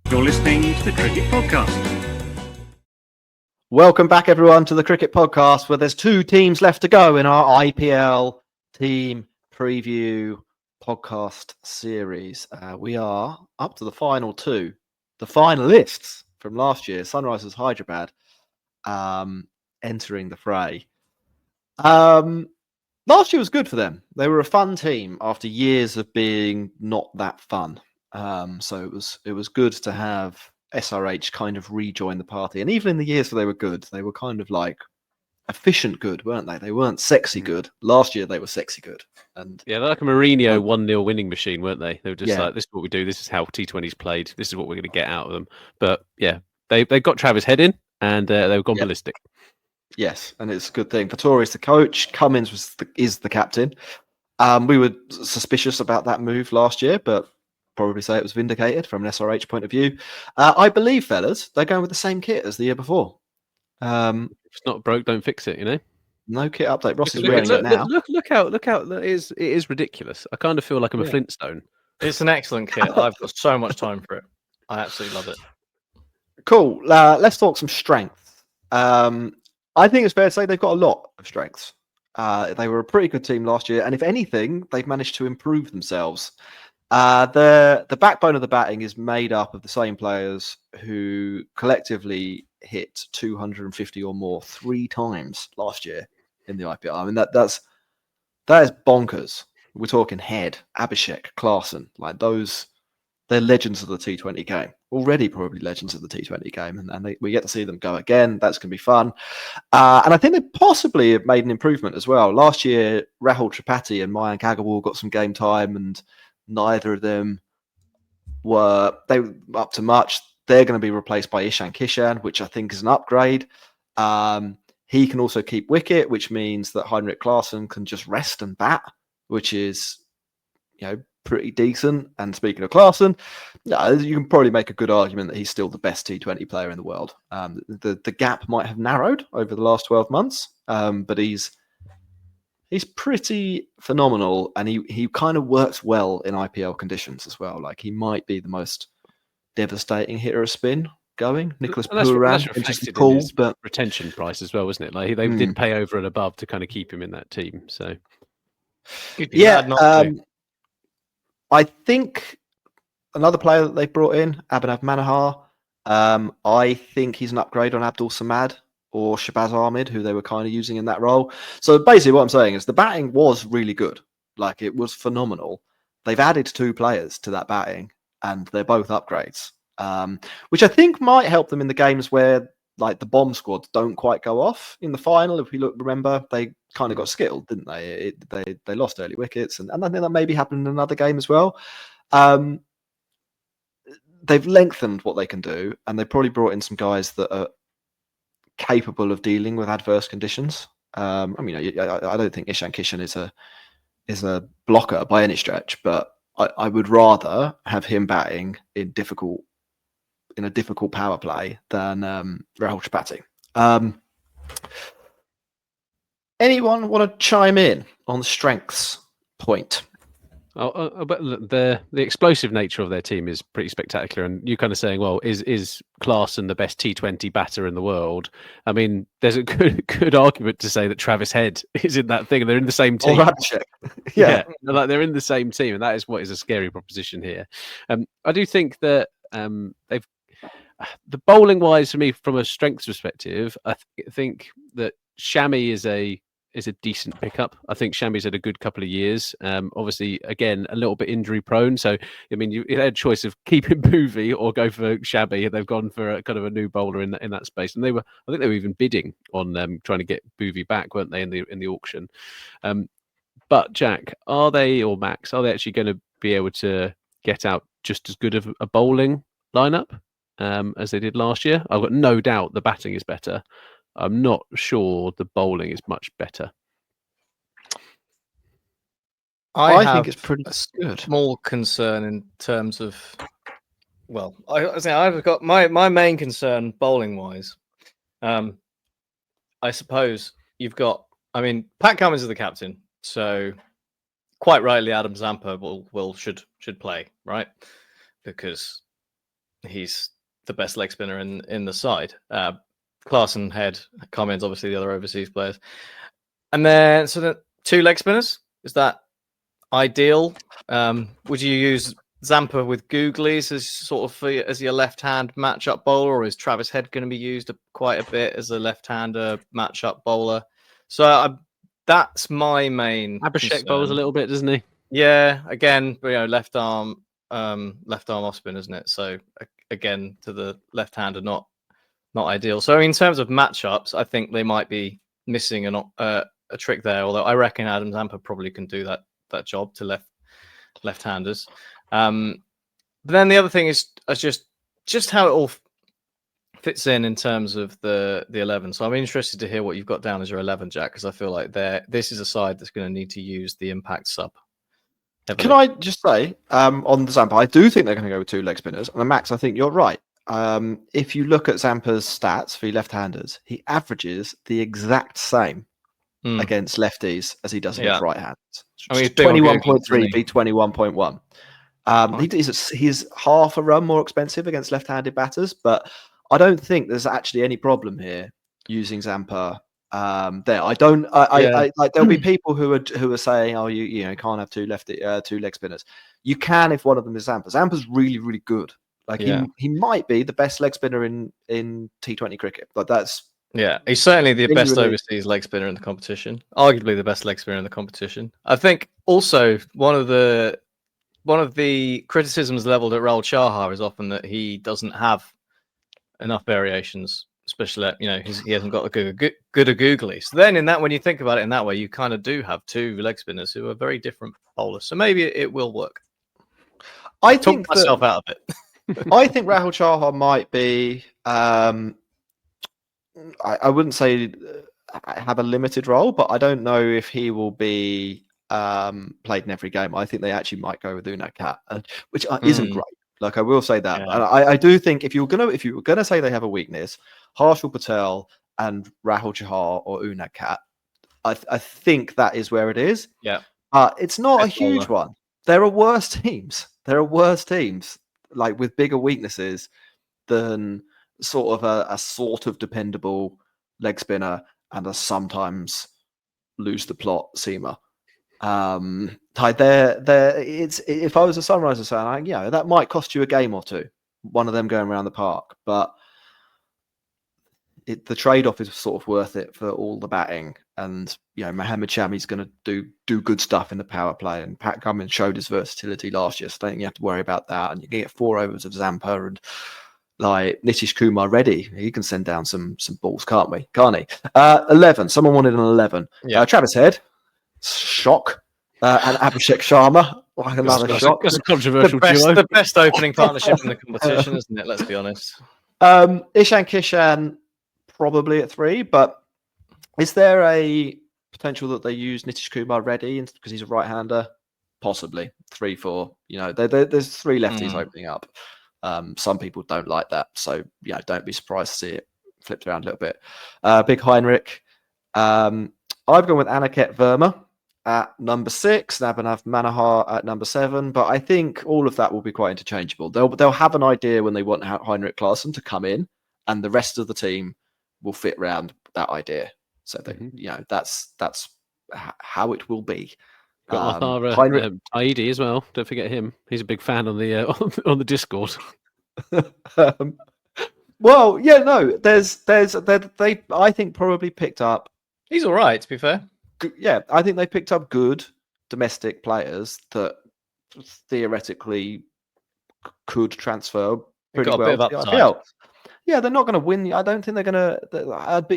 You're listening to the Cricket Podcast. Welcome back, everyone, to the Cricket Podcast, where there's 2 teams left to go in our IPL team preview podcast series. We are up to the final 2, the finalists from last year, Sunrisers Hyderabad, entering the fray. Last year was good for them. They were a fun team after years of being not that fun. So it was good to have SRH kind of rejoin the party. And even in the years where they were good, they were kind of like efficient good, weren't they? They weren't sexy good. Last year they were sexy good. And yeah, they're like a Mourinho 1-0 winning machine, weren't they? They were just Yeah. like, this is what we do. This is how T20's played. This is what we're going to get out of them. But yeah, they got Travis Head in and they've gone ballistic. Yes, and it's a good thing. Vittori's the coach. Cummins is the captain. We were suspicious about that move last year, but probably say it was vindicated from an SRH point of view. I believe, fellas, they're going with the same kit as the year before. If it's not broke, don't fix it, you know? No kit update. Ross is wearing it now. Look out. It is ridiculous. I kind of feel like I'm a Flintstone. It's an excellent kit. I've got so much time for it. I absolutely love it. Cool. Let's talk some strengths. I think it's fair to say they've got a lot of strengths. They were a pretty good team last year, and if anything, they've managed to improve themselves. The backbone of the batting is made up of the same players who collectively hit 250 or more 3 times last year in the IPL. I mean, that is bonkers. We're talking Head, Abhishek, Klaasen, like those. They're legends of the T20 game. Already probably legends of the T20 game, and we get to see them go again. That's going to be fun. And I think they possibly have made an improvement as well. Last year, Rahul Tripathi and Mayank Agarwal got some game time, and neither of them were up to much. They're going to be replaced by Ishan Kishan, which I think is an upgrade. He can also keep wicket, which means that Heinrich Klaasen can just rest and bat, which is, pretty decent. And speaking of Klaasen, you can probably make a good argument that he's still the best T20 player in the world. The gap might have narrowed over the last 12 months, but he's pretty phenomenal, and he kind of works well in IPL conditions as well. Like, he might be the most devastating hitter of spin going. Nicholas Pooran, reflected cool, in his but retention price as well, wasn't it? Like they did pay over and above to kind of keep him in that team. So I think another player that they brought in, Abhinav Manohar, I think he's an upgrade on Abdul Samad or Shabazz Ahmed, who they were kind of using in that role. So basically what I'm saying is the batting was really good. Like, it was phenomenal. They've added 2 players to that batting, and they're both upgrades, which I think might help them in the games where, like, the bomb squads don't quite go off. In the final, if we remember, they kind of got skittled, didn't they? They lost early wickets, and I think that maybe happened in another game as well. They've lengthened what they can do, and they probably brought in some guys that are capable of dealing with adverse conditions. I don't think Ishan Kishan is a blocker by any stretch, but I would rather have him batting in a difficult power play than Rahul Tripathi. Anyone want to chime in on the strengths point? But the explosive nature of their team is pretty spectacular, and you kind of saying, well, is Klaasen the best T20 batter in the world? I mean, there's a good argument to say that Travis Head is in that thing, and they're in the same team. Yeah, like they're in the same team, and that is what is a scary proposition here. I do think that they've the bowling wise for me, from a strengths perspective, I think that Shami is a decent pickup. I think Shami's had a good couple of years. Obviously, again, a little bit injury prone. So, I mean, you had a choice of keeping Bhuvi or go for Shami, and they've gone for a kind of a new bowler in that space. And I think they were even bidding on trying to get Bhuvi back, weren't they, in the auction? But Jack, or Max, are they actually going to be able to get out just as good of a bowling lineup as they did last year? I've got no doubt the batting is better. I'm not sure the bowling is much better. I think it's pretty good. Small concern in terms of, well, I've got my main concern bowling wise. I suppose you've got. I mean, Pat Cummins is the captain, so quite rightly, Adam Zampa should play, right? Because he's the best leg spinner in the side. Klaassen, Head, Cummins, obviously the other overseas players. And then, so the 2 leg spinners, is that ideal? Would you use Zampa with Googlies as sort of as your left-hand matchup bowler, or is Travis Head going to be used quite a bit as a left-hander matchup bowler? So that's my main Abhishek concern. bowls a little bit, doesn't he? Yeah, again, left arm off spin, isn't it? So again, to the left-hander, not ideal. So in terms of matchups, I think they might be missing a trick there. Although I reckon Adam Zampa probably can do that job to left-handers. But then the other thing is just how it all fits in terms of the 11. So I'm interested to hear what you've got down as your 11, Jack, because I feel like this is a side that's going to need to use the impact sub heavily. Can I just say, on the Zampa, I do think they're going to go with 2 leg spinners. And Max, I think you're right. If you look at Zampa's stats for left-handers, he averages the exact same against lefties as he does against right-handers. I mean, 21.3 v 21.1. He's half a run more expensive against left-handed batters, but I don't think there's actually any problem here using Zampa there. I like there'll be people who are saying, oh, you can't have 2 leg spinners. You can if one of them is Zampa. Zampa's really, really good. Like he might be the best leg spinner in T20 cricket. But that's he's certainly the best overseas leg spinner in the competition. Arguably the best leg spinner in the competition. I think also one of the criticisms leveled at Rahul Chahar is often that he doesn't have enough variations, especially he hasn't got a good a googly. So then when you think about it in that way, you kind of do have 2 leg spinners who are very different bowlers. So maybe it will work. I think myself out of it. I think Rahul Chahar might be. I wouldn't say have a limited role, but I don't know if he will be played in every game. I think they actually might go with Unad, which isn't great. Like I will say that, and I do think if you were gonna say they have a weakness, Harshal Patel and Rahul Chahar or Unad, I think that is where it is. Yeah, it's not a huge one. There are worse teams. Like with bigger weaknesses than sort of a sort of dependable leg spinner and a sometimes lose the plot seamer. If I was a Sunrisers fan, that might cost you a game or 2, one of them going around the park, but the trade-off is sort of worth it for all the batting. And Mohammad Shami's going to do good stuff in the power play, and Pat Cummins showed his versatility last year, so I don't think you have to worry about that. And you can get 4 overs of Zampa, and like Nitish Kumar Reddy, he can send down some balls, can't he? 11. Someone wanted an 11. Travis Head, shock, and Abhishek Sharma, like another shock. That's a controversial duo. The best opening partnership in the competition, isn't it? Let's be honest. Ishan Kishan probably at 3, but is there a potential that they use Nitish Kumar Reddy because he's a right-hander? Possibly 3, 4. There's 3 lefties opening up. Some people don't like that, so don't be surprised to see it flipped around a little bit. Big Heinrich. I've gone with Aniket Verma at number 6, Nabhanav Manohar at number 7, but I think all of that will be quite interchangeable. They'll have an idea when they want Heinrich Klaassen to come in, and the rest of the team will fit around that idea. So that's how it will be. Got Heinrich Taidi as well. Don't forget him. He's a big fan on the on the Discord. Well, they I think probably picked up. He's all right, to be fair. Yeah, I think they picked up good domestic players that theoretically could transfer pretty well to the IPL. Yeah, they're not going to win. I don't think they're going to.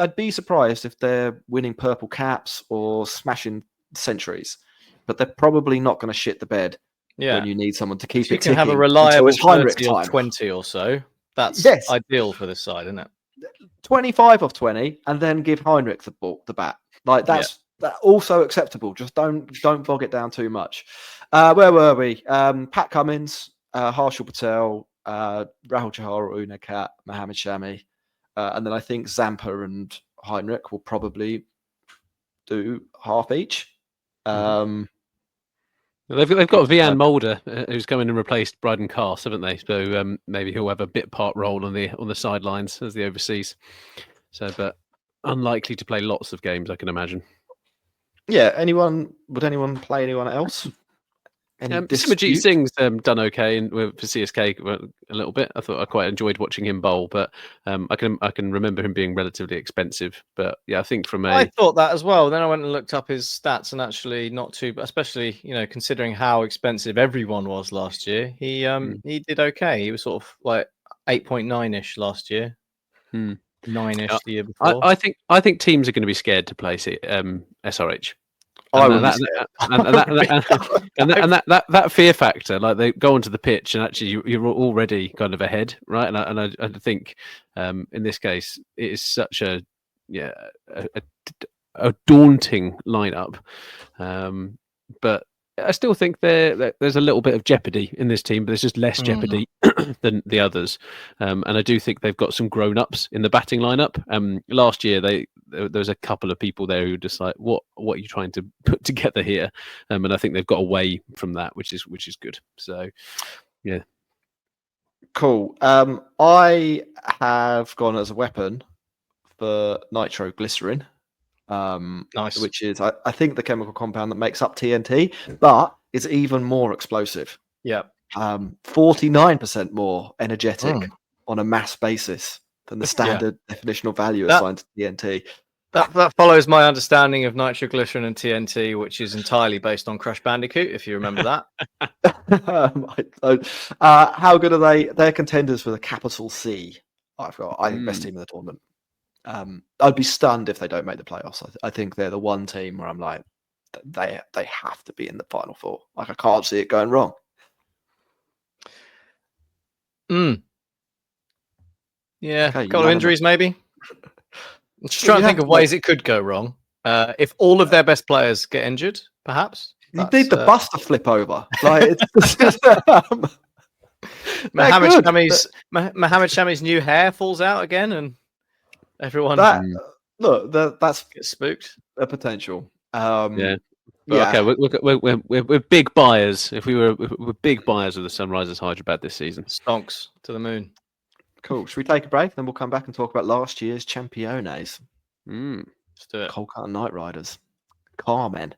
I'd be surprised if they're winning purple caps or smashing centuries, but they're probably not going to shit the bed when you need someone to keep it ticking. You can have a reliable 30 or 20 or so. That's ideal for this side, isn't it? 25 of 20, and then give Heinrich the bat. Like that's also acceptable. Just don't bog it down too much. Where were we? Pat Cummins, Harshal Patel, Rahul Chahar, Unad, Mohammad Shami, and then I think Zampa and Heinrich will probably do half each. That's They've got Vian Mulder, who's come in and replaced Bryden Cast, haven't they? So maybe he'll have a bit part role on the sidelines as the overseas. So, but unlikely to play lots of games, I can imagine. Yeah. Would anyone play anyone else? Any Simajit dispute? Singh's done okay for CSK a little bit. I thought I quite enjoyed watching him bowl, but I can remember him being relatively expensive. But yeah, I think I thought that as well. Then I went and looked up his stats, and actually not too, especially considering how expensive everyone was last year. He did okay. He was sort of like 8.9-ish last year, 9-ish the year before. I think teams are going to be scared to play SRH. I And would that fear factor, like they go onto the pitch and actually you're already kind of ahead, right? And I think in this case it is such a daunting lineup, but I still think there's a little bit of jeopardy in this team, but there's just less jeopardy than the others. And I do think they've got some grown-ups in the batting lineup. Last year, there was a couple of people there who were just like, what are you trying to put together here? And I think they've got away from that, which is good. So, yeah. Cool. I have gone as a weapon for nitroglycerin. Nice. Which is, I think, the chemical compound that makes up TNT, but it's even more explosive. Yeah. 49% more energetic on a mass basis than the standard definitional value assigned to TNT. That follows my understanding of nitroglycerin and TNT, which is entirely based on Crash Bandicoot, if you remember that. How good are they? They're contenders for the capital C. I think best team in the tournament. I'd be stunned if they don't make the playoffs. I think they're the one team where I'm like, they have to be in the final four. Like, I can't see it going wrong. Yeah, Okay, a couple of injuries maybe. I'm just trying to think of ways it could go wrong. If all of their best players get injured, perhaps. You need the bus to flip over. Like, it's Mohammed Shami's new hair falls out again, and everyone that's gets spooked. A potential. Okay, we're big buyers. If we're big buyers of the Sunrisers Hyderabad this season. Stonks to the moon. Cool. Should we take a break? Then we'll come back and talk about last year's Championes. Let's do it. Kolkata Knight Riders. Carmen.